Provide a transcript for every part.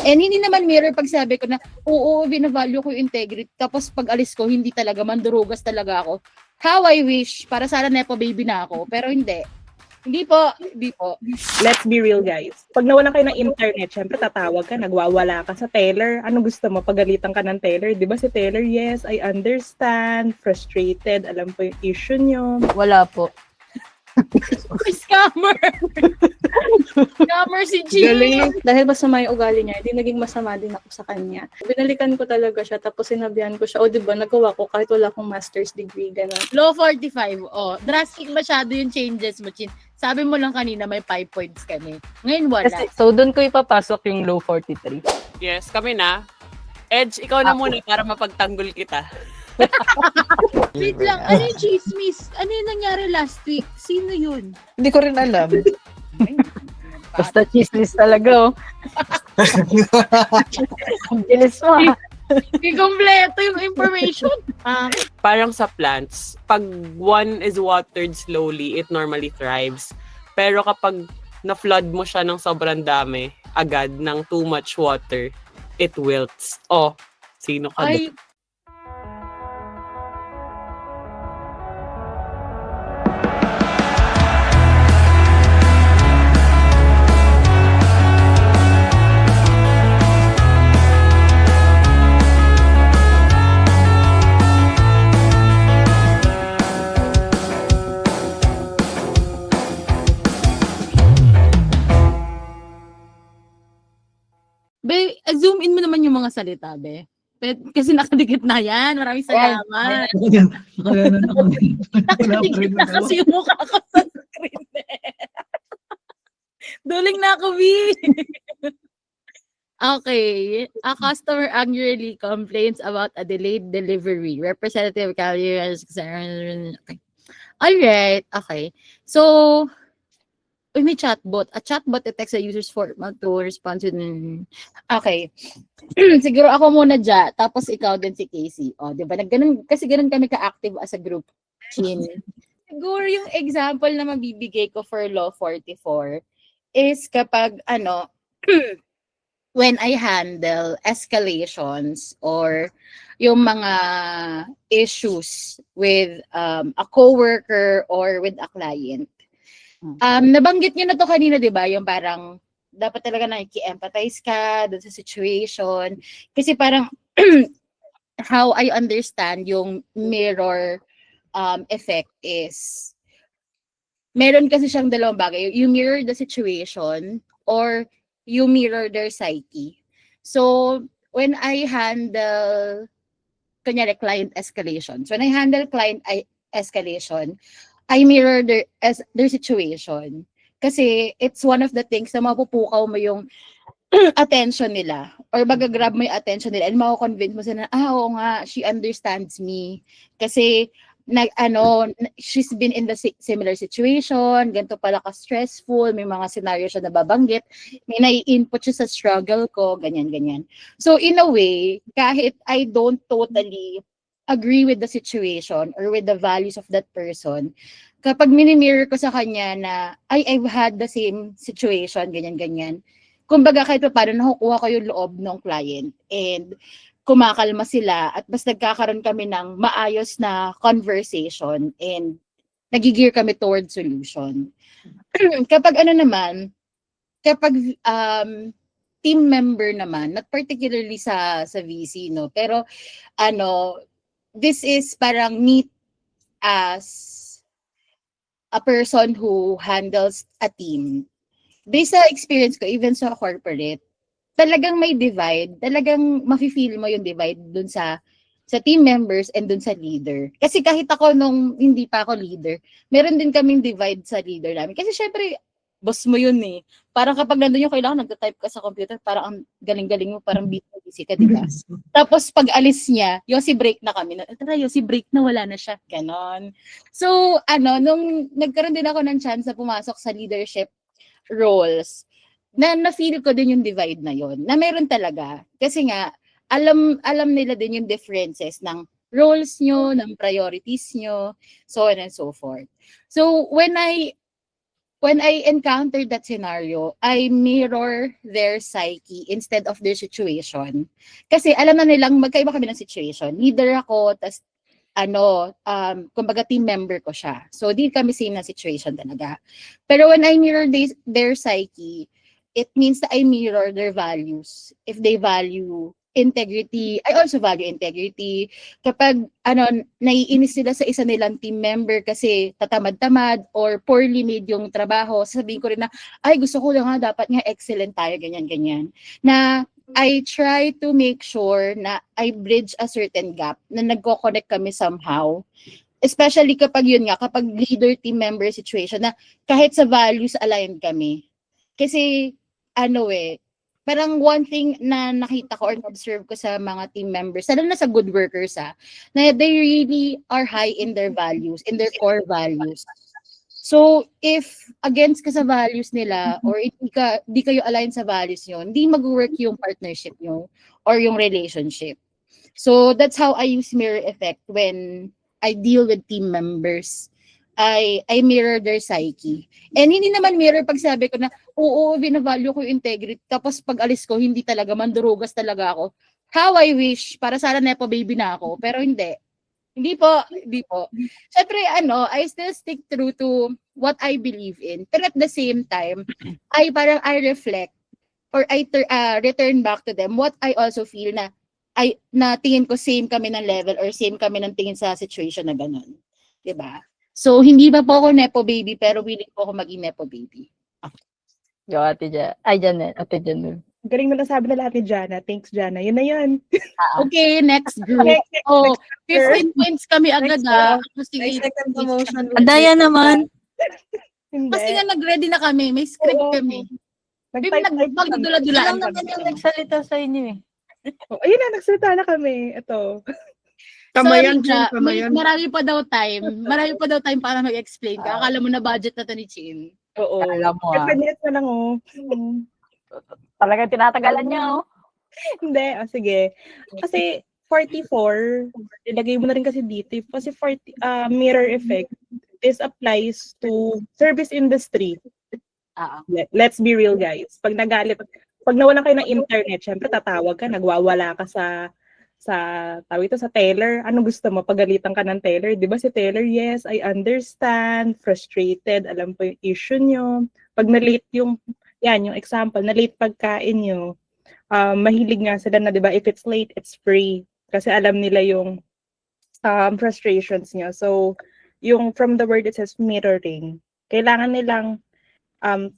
And hindi naman mirror pag sabi ko na, oo, binavalue ko yung integrity. Tapos pag alis ko, hindi talaga, mandurugas talaga ako. How I wish, para sana nepo baby na ako. Pero hindi. Hindi po. Let's be real, guys. Pag nawalan kayo ng internet, syempre tatawag ka, nagwawala ka sa teller. Ano gusto mo? Pagalitan ka ng teller. Di ba si teller, yes, I understand, frustrated, alam po yung issue nyo. Wala po. Scammer! Scammer si G! Galing. Dahil masama yung ugali niya, hindi naging masama din ako sa kanya. Binalikan ko talaga siya, tapos sinabihan ko siya, diba, nagawa ko kahit wala akong master's degree, gano'n. Law 45, drastic masyado yung changes mo, Chin. Sabi mo lang kanina may 5 points kami. Ngayon wala. So, doon ko ipapasok yung low 43. Yes, kami na. Edge, ikaw na muna para mapagtanggol kita. Wait lang, ano yung chismis? Ano yung nangyari last week? Sino yun? Hindi ko rin alam. Basta chismis talaga, oh. Ang bilis mo, ha? Ikompleto yung information. Parang sa plants, pag one is watered slowly, it normally thrives. Pero kapag na-flood mo siya ng sobrang dami, agad, ng too much water, it wilts. Oh, sino ka Ay, be, zoom in mo naman yung mga salita, be. Kasi nakadikit na yan. Maraming salamat. Nakadikit na kasi yung mukha ko sa screen. Duling na ako, B. Okay. A customer angrily complains about a delayed delivery. Representative Callias. Okay. Alright. Okay. So, may chatbot. A chatbot detects a user's format to respond to... Okay. Siguro ako muna dyan. Tapos ikaw din si Casey. O, di ba? Kasi ganun kami ka-active as a group. Chin. Siguro yung example na mabibigay ko for Law 44 is kapag, when I handle escalations or yung mga issues with a coworker or with a client. Nabanggit niyo na to kanina, 'di ba? Yung parang dapat talaga naki-empathize ka doon sa situation kasi parang how I understand yung mirror effect is meron kasi siyang dalawang bagay. You mirror the situation or you mirror their psyche. So, when I handle kunyari client escalations, when I handle client escalation, I mirror their situation. Kasi it's one of the things na mapupukaw mo yung attention nila or magagrab mo yung attention nila and mako-convince mo sila na, oo nga, she understands me. Kasi, she's been in the similar situation, ganito pala ka-stressful, may mga scenario siya na babanggit, may nai-input siya sa struggle ko, ganyan. So, in a way, kahit I don't totally agree with the situation or with the values of that person, kapag mini-mirror ko sa kanya na, I've had the same situation, ganyan. Kumbaga kahit pa paano nakukuha ko yung loob ng client and kumakalma sila at mas nagkakaroon kami ng maayos na conversation and nagigear kami toward solution. Kapag kapag team member naman, not particularly sa VC, no, pero this is parang me as a person who handles a team. Based sa experience ko, even sa corporate, talagang may divide, talagang mafe-feel mo yung divide dun sa team members and dun sa leader. Kasi kahit ako nung hindi pa ako leader, meron din kaming divide sa leader namin. Kasi syempre, boss mo yun eh. Parang kapag nandun yung kailangan, nagta-type ka sa computer, parang ang galing-galing mo, parang busy ka, diba? Tapos pag alis niya, Yossi break na kami. Tara, Yossi break na, wala na siya. Ganon. So, nung nagkaroon din ako ng chance na pumasok sa leadership roles, na-feel ko din yung divide na yon, na meron talaga. Kasi nga, alam nila din yung differences ng roles nyo, ng priorities nyo, so on and so forth. So, when I when I encountered that scenario, I mirror their psyche instead of their situation. Kasi alam na nilang magkaiba kami ng situation. Leader ako, tas kumbaga team member ko siya. So, di kami same na situation talaga. Pero when I mirror their psyche, it means that I mirror their values. If they value integrity, I also value integrity. Kapag naiinis sila sa isa nilang team member kasi tatamad-tamad or poorly made yung trabaho, sasabihin ko rin na, ay gusto ko lang nga, dapat nga excellent tayo, ganyan-ganyan. Na I try to make sure na I bridge a certain gap na nagko-connect kami somehow. Especially kapag yun nga, kapag leader team member situation na kahit sa values aligned kami. Kasi parang one thing na nakita ko or observe ko sa mga team members, lalo na sa good workers na they really are high in their values, in their core values. So, if against ka sa values nila or di kayo align sa values nyo, hindi mag-work yung partnership nyo or yung relationship. So, that's how I use mirror effect when I deal with team members. I mirror their psyche. And hindi naman mirror pag sabi ko na, oo, binavalue ko yung integrity. Tapos pag alis ko, hindi talaga, mandurugas talaga ako. How I wish, para sana nepo baby na ako. Pero hindi. Hindi po. Siyempre, I still stick true to what I believe in. Pero at the same time, I reflect or I return back to them what I also feel na tingin ko same kami ng level or same kami ng tingin sa situation na ganun. Diba? So, hindi ba po ako nepo baby, pero willing po ako maging nepo baby. Yo, Ate Jan. Ay, Janet. Ate Jan. Galing mo nasabi na lahat ni Jana. Thanks, Jana. Yun na yun. Okay, next group. Next 15 points kami agad Next second promotion. Adaya naman. Kasi nga nag-ready na kami. May script kami. Magdudula-dulaan Alam naman yung nagsalita sa inyo eh. Ayun na, nagsalita na kami. Ito. Kamayan, marami pa daw time. Marami pa daw time para mag-explain ka. Akala mo na budget na to ni Chin. Oo. Alam mo 5 minutes na lang, Talagang tinatagalan niya, Hindi, sige. Kasi 44, ilagay mo na rin kasi dito. Kasi mirror effect, this applies to service industry. Let's be real, guys. Pag nawalan kayo ng internet, syempre tatawag ka, nagwawala ka sa teller. Ano gusto mo? Pagalitan ka ng teller. Di ba si teller, yes, I understand, frustrated, alam po yung issue nyo. Pag na-late yung example, na-late pagkain nyo, mahilig nga sila na, di ba, if it's late, it's free. Kasi alam nila yung frustrations nyo. So, yung from the word it says mirroring, kailangan nilang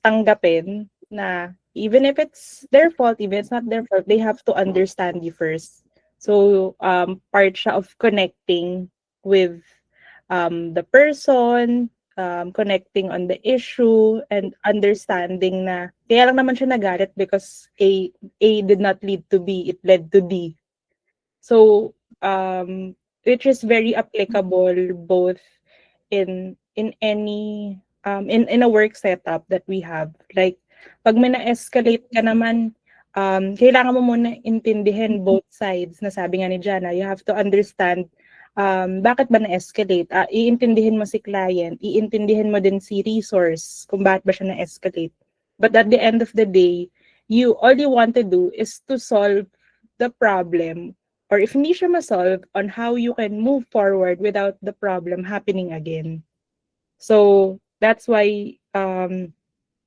tanggapin na even if it's their fault, even if it's not their fault, they have to understand you first. So, part siya of connecting with the person, connecting on the issue, and understanding na kaya lang naman siya nagalit because A did not lead to B, it led to D. So, which is very applicable both in any in a work setup that we have. Like, pag may na-escalate ka naman, kailangan mo muna intindihin both sides. Nasabi nga ni Jana, you have to understand bakit ba na-escalate. Iintindihin mo si client, iintindihin mo din si resource kung bakit ba siya na-escalate. But at the end of the day, all you want to do is to solve the problem, or if hindi siya ma-solve, on how you can move forward without the problem happening again. So that's why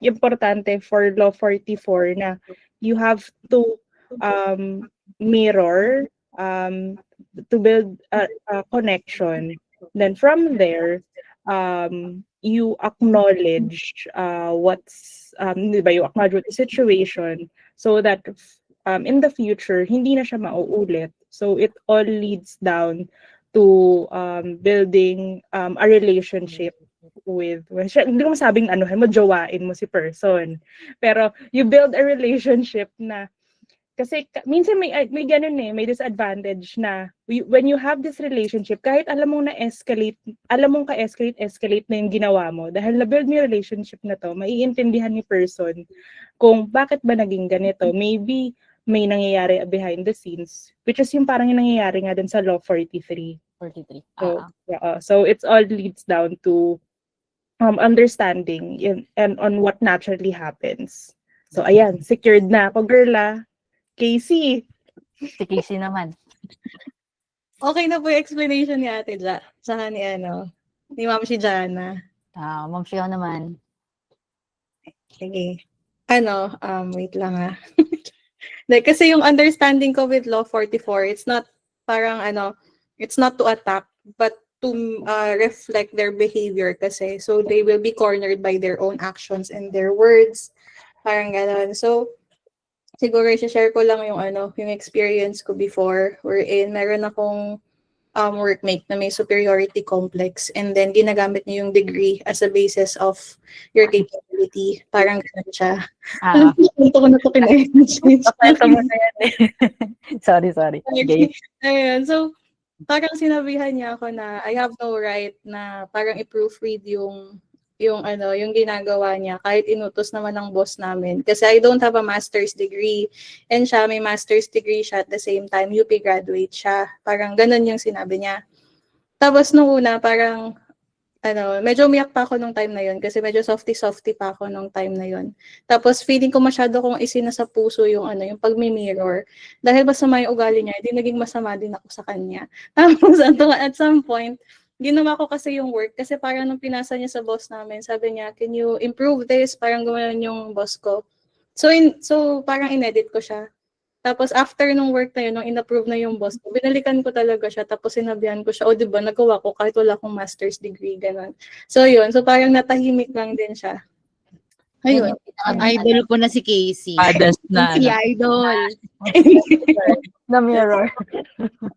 importante for Law 44 na you have to mirror, to build a connection. Then from there, you acknowledge you acknowledge the situation so that in the future, hindi na siya mauulit. So it all leads down to building a relationship with, hindi ko masabing mo, jowain mo si person. Pero you build a relationship na, kasi minsan may ganun may disadvantage na when you have this relationship, kahit alam mong ka-escalate na yung ginawa mo, dahil na-build mo yung relationship na to, maiintindihan ni person kung bakit ba naging ganito. Maybe may nangyayari behind the scenes, which is yung parang yung nangyayari nga dun sa Law 43. So, so it all leads down to understanding and on what naturally happens. So ayan, secured na ako, girla. Casey. Si Casey naman. Okay na po yung explanation ni Ate Ja, saka ni Ma'am si Jana. Ma'am Shio naman. Sige. Wait lang Kasi yung understanding ko with Law 44, it's not parang it's not to attack, but to reflect their behavior kasi. So they will be cornered by their own actions and their words. Parang ganon. So, siguro i-share ko lang yung experience ko before, wherein meron akong workmate na may superiority complex, and then ginagamit niya yung degree as a basis of your capability. Parang ganun siya. Punto ko na ito Kwento mo na yan eh. sorry. Game. Ayun. So, parang sinabihan niya ako na I have no right na parang i-proofread yung ginagawa niya kahit inutos naman ng boss namin. Kasi I don't have a master's degree. And siya, may master's degree siya at the same time, UP graduate siya. Parang ganun yung sinabi niya. Tapos nung una, parang, medyo umiyak pa ako nung time na yun kasi medyo softy-softy pa ako nung time na yun. Tapos feeling ko masyado kong isinasa puso yung yung pagmi-mirror. Dahil masama yung ugali niya, hindi naging masama din ako sa kanya. Tapos at some point, ginawa ko kasi yung work kasi parang nung pinasa niya sa boss namin, sabi niya, can you improve this? Parang gumanon yung boss ko. So parang inedit ko siya. Tapos after nung work na yun, nung in-approve na yung boss ko, binalikan ko talaga siya. Tapos sinabihan ko siya, diba, nagawa ko kahit wala akong master's degree, ganun. So yun, so parang natahimik lang din siya. Ayun. Idol ko na si Casey. Adas na. Si Idol. Na mirror.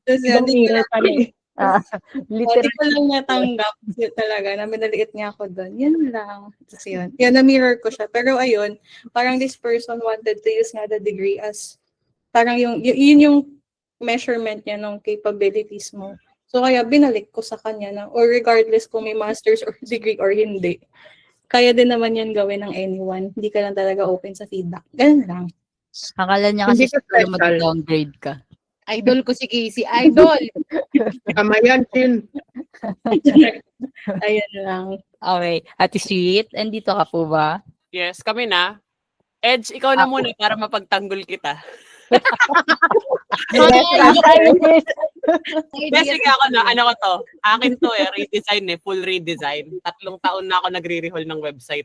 Tapos yun, Literal. Hindi ko lang natanggap talaga na minaliit niya ako doon. Yan lang. Tapos yun. Yan, na-mirror ko siya. Pero ayun, parang this person wanted to use nga the degree as parang yun yung measurement niya ng capabilities mo. So kaya binalik ko sa kanya na or regardless kung may master's or degree or hindi, kaya din naman yan gawin ng anyone. Hindi ka lang talaga open sa feedback. Ganun lang. Akala niya kasi Hindi ka siguro special. mag-downgrade ka. Idol ko si Casey. Idol! Kamayan, Chin. Ayun lang. Okay. Ate Sweet, andito ka po ba? Yes, kami na. Edge, ikaw na muna para mapagtanggol kita. Kasi ako na, ko to. Akin to redesign full redesign. 3 taon na ako nagre-rehaul ng website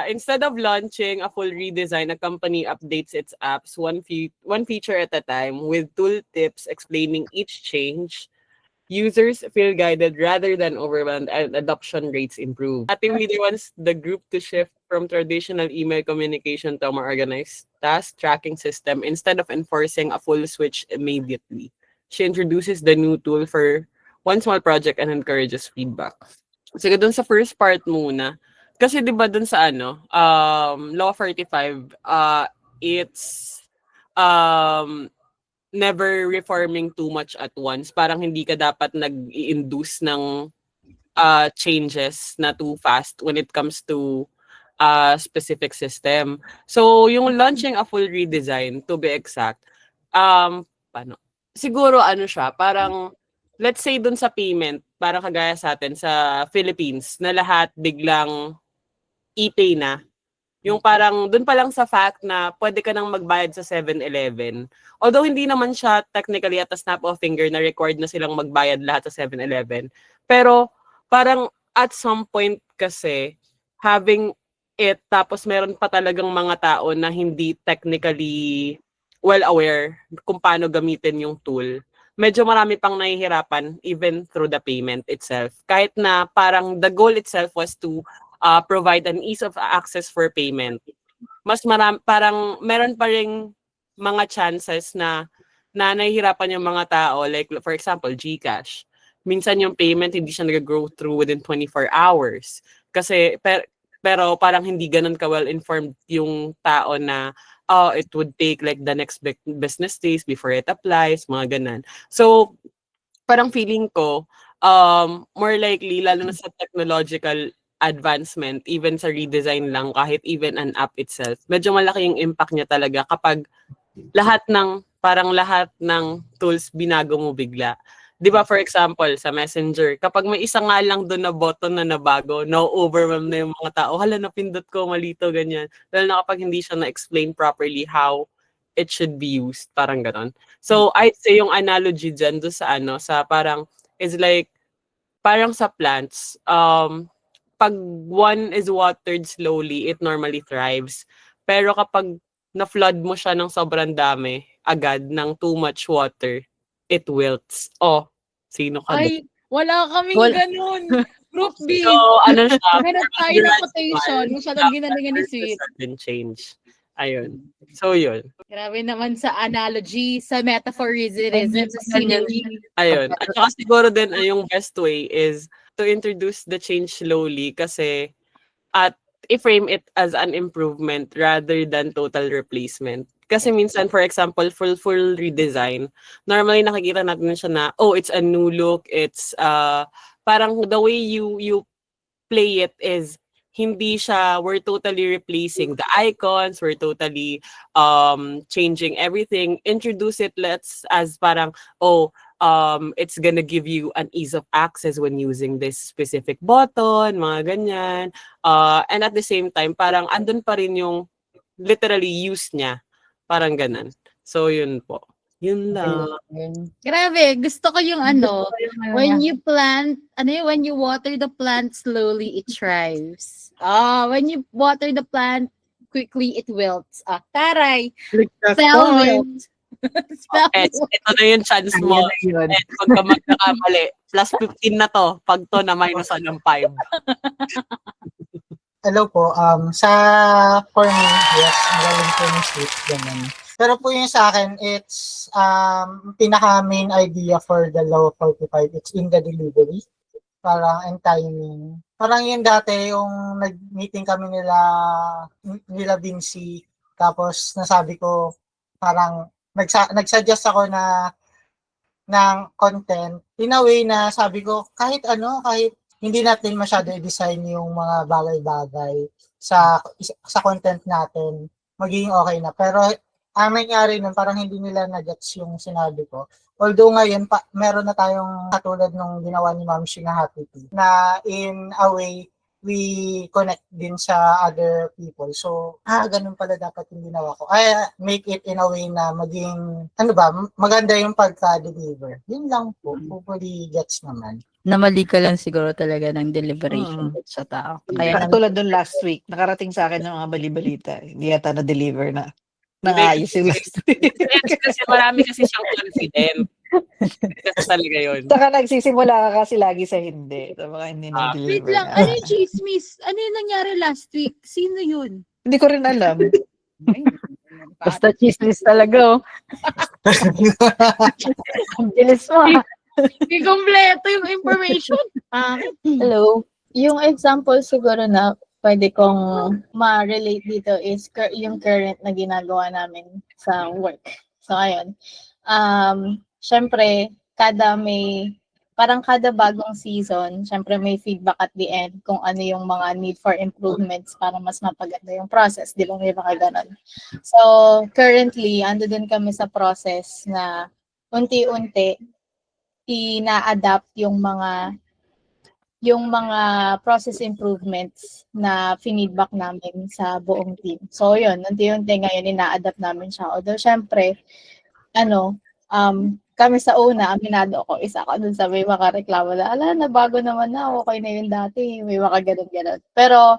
instead of launching a full redesign, a company updates its apps one feature at a time with tool tips explaining each change. Users feel guided rather than overwhelmed and adoption rates improve. Team leader wants the group to shift from traditional email communication to a more organized task tracking system instead of enforcing a full switch immediately. She introduces the new tool for one small project and encourages feedback. Sige, dun sa first part muna. Kasi 'di ba dun sa Law 45, it's never reforming too much at once. Parang hindi ka dapat nag-i-induce ng changes na too fast when it comes to specific system. So, yung launching a full redesign, to be exact, siguro siya, parang let's say dun sa payment, parang kagaya sa atin sa Philippines, na lahat biglang e-pay na. Yung parang dun pa lang sa fact na pwede ka nang magbayad sa 7-Eleven. Although hindi naman siya technically at a snap of finger na record na silang magbayad lahat sa 7-Eleven. Pero parang at some point kasi having it tapos meron pa talagang mga tao na hindi technically well aware kung paano gamitin yung tool. Medyo marami pang nahihirapan even through the payment itself. Kahit na parang the goal itself was to provide an ease of access for payment. Mas parang meron pa ring mga chances na nahihirapan yung mga tao, like for example, GCash. Minsan yung payment hindi siya nag-go through within 24 hours. Kasi pero parang hindi ganun ka well-informed yung tao na it would take like the next business days before it applies, mga ganun. So, parang feeling ko, more likely, lalo na sa technological advancement, even sa redesign lang, kahit even an app itself, medyo malaki yung impact niya talaga kapag lahat ng tools binago mo bigla. Di ba, for example, sa Messenger, kapag may isa nga lang doon na button na nabago, na-overwhelm na yung mga tao, hala, napindot ko, malito, ganyan. Lalo na kapag hindi siya na-explain properly how it should be used, parang ganon. So, I'd say yung analogy dyan doon sa sa parang, is like, parang sa plants, pag one is watered slowly, it normally thrives. Pero kapag na-flood mo siya ng sobrang dami, agad, ng too much water, it wilts. Oh, sino ka doon? Ay, wala kaming ganun. Group B. So, ano siya? Meron tayo ng quotation. Masyadong ginalingan ni Sweet. Sudden change. Ayun. So, yun. Grabe naman sa analogy, sa metaphorism, sa scenery. Ayun. At saka siguro din, yung best way is to introduce the change slowly kasi at i-frame it as an improvement rather than total replacement. Kasi minsan, for example, full redesign, normally nakikita natin siya na, oh, it's a new look, it's parang the way you play it is hindi siya, we're totally replacing the icons, we're totally changing everything. Introduce it, let's as parang, oh, it's gonna give you an ease of access when using this specific button, mga ganyan. And at the same time, parang andun pa rin yung literally use niya. Parang ganan. So, yun po. Yun lang. Grabe, gusto ko yung when you plant, when you water the plant slowly, it thrives. When you water the plant quickly, it wilts. Taray! Spell wilt. Spell And wilt. ito na yung chance mo. Yun. And pagka magkakamali, plus 15 na to. Pag to na minus ng 5. Hello po. For me, yes, magaling po yung sleep, ganun. Pero po yung sa akin, it's pinaka main idea for the Law 45, it's in the delivery. Parang and timing. Parang yun dati, yung nag-meeting kami nila Vinci, tapos nasabi ko, parang nagsuggest ako ng content, in a way na sabi ko, kahit hindi natin masyado i-design yung mga bagay-bagay sa content natin, magiging okay na. Pero ang nangyari nun, parang hindi nila na-gets yung sinabi ko. Although ngayon, meron na tayong katulad nung ginawa ni Ma'am Shi na Happy Tea, na in a way, we connect din sa other people. So, ganun pala dapat yung ginawa ko. Make it in a way na maging, maganda yung pagka-deliver. Yun lang po. Hopefully gets naman. Namali ka lang siguro talaga ng deliberation sa tao. Kaya tulad dun last week, nakarating sa akin ng mga bali-balita. Hindi yata na-deliver na. Nangayos si last week. Kasi marami kasi siyang confident. Kasi talaga yun. Saka nagsisimula ka kasi lagi sa hindi. So, baka hindi na-deliver. Wait lang, ano yung chismis? Ano yung nangyari last week? Sino yun? Hindi ko rin alam. Basta chismis talaga, oh. Ang bilis mo, ah. Hindi kompleto yung information. Hello. Yung example siguro na pwede kong ma-relate dito is yung current na ginagawa namin sa work. So, ayun. Syempre, kada bagong season, syempre may feedback at the end kung ano yung mga need for improvements para mas mapaganda yung process. Di lang yung mga ganun. So, currently, ando din kami sa process na unti-unti ina-adapt yung mga process improvements na feedback namin sa buong team. So, yun, unti-unti ngayon ina-adapt namin siya. Although, syempre, kami sa una, aminado ako, isa ako dun sa may makareklamo na, nabago naman na, okay na yun dati, may makaganon-ganon. Pero,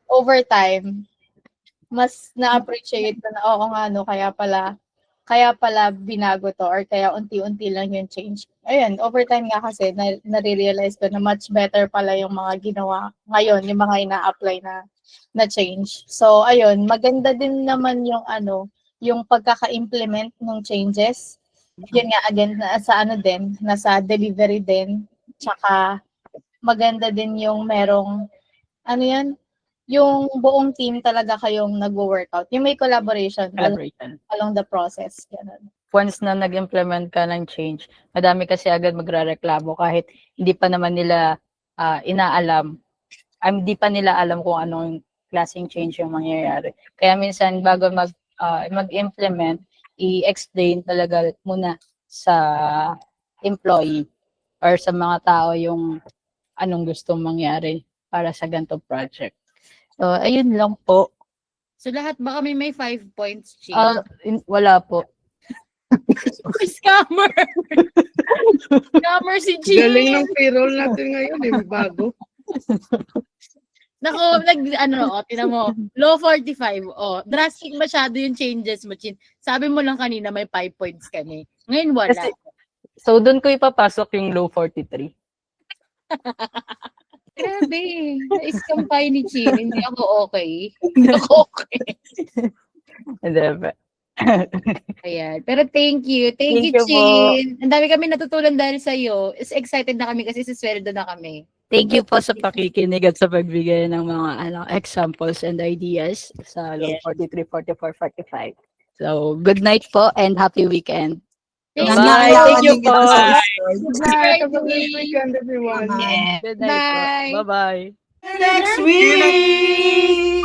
over time, mas na-appreciate ko na, kaya pala binago to or kaya unti-unti lang yung change. Ayun, over time nga kasi nare-realize ko na much better pala yung mga ginawa ngayon, yung mga ina-apply na change. So, ayun, maganda din naman yung yung pagkaka-implement ng changes. Yun nga, again, nasa delivery din. Tsaka, maganda din yung merong, yung buong team talaga kayong nag-workout. Yung may collaboration along the process. Ganun. Once na nag-implement ka ng change, madami kasi agad magrareklamo kahit hindi pa naman nila inaalam. Hindi pa nila alam kung anong klaseng change yung mangyayari. Kaya minsan bago mag-implement, i-explain talaga muna sa employee or sa mga tao yung anong gustong mangyari para sa ganitong project. So, ayun lang po. So lahat ba kami may 5 points, Chin? Wala po. Scammer! Scammer si Chin! Galing ng payroll natin ngayon, bago. Nako, tinan mo, low 45. Drastic masyado yung changes mo, Chin. Sabi mo lang kanina may 5 points kami. Ngayon wala. So, doon ko ipapasok yung low 43. Grabe. Na-scam tayo ni Chin. Hindi ako okay. Hindi ako okay. Hindi ba? Ayan. Pero thank you. Thank you, Thank you po. Chin. Ang dami kami natutunan dahil sa'yo. Excited na kami kasi sisweldo na kami. Thank you po sa pakikinig at sa pagbigay ng mga examples and ideas sa low 43, 44, 45. So, good night po and happy weekend. Thank Bye. you. Thank you po. Good night. Have a great weekend, everyone. Yeah. Good night po. Bye. Bye-bye. Next week!